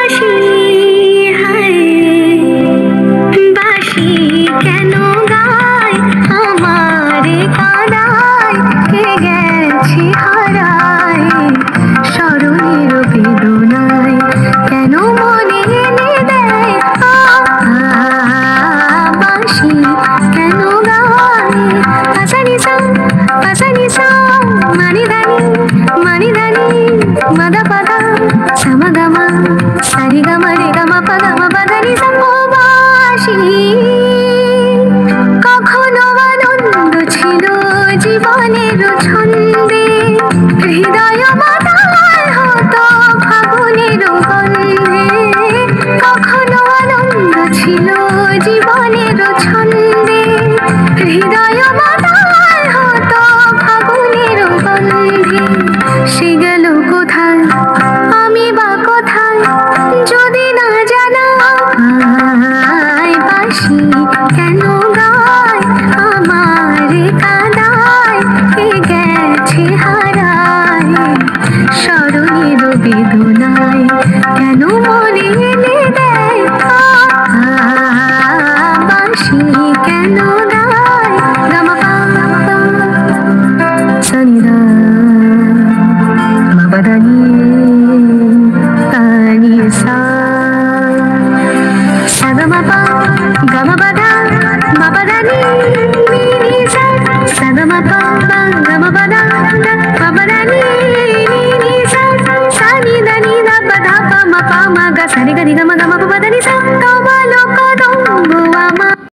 বাঁশি হায় বাঁশি কেন গায় আমারে কাঁদায় কে গেছে হারায় স্মরণের বেদনায় কেন মনে এনে দেয় বাঁশি কেন গায় পাসানিসা মানি ধানি মাদা পাদা সামাগামা সারিগামা রেগামা পাগামা পাদানি সাঙ্গো বাঁশি কখনো আনন্দ ছিল জীবনের ছন্দে হৃদয় মাতায় হতো ফাগুনের গন্ধে কখনো আনন্দ ছিল জীবনের ছন্দে হৃদয় মাতায় হতো ফাগুনের গন্ধে সে গেল কোথায় আমি বা কোথায় যদি না জানাই বাঁশি কেন গায় আমারে কাঁদায় কে গেছে হারায় স্মরণের বেদনায় কেন মনে এনে দেয় বাঁশি কেন গায় গামা পা সনিদা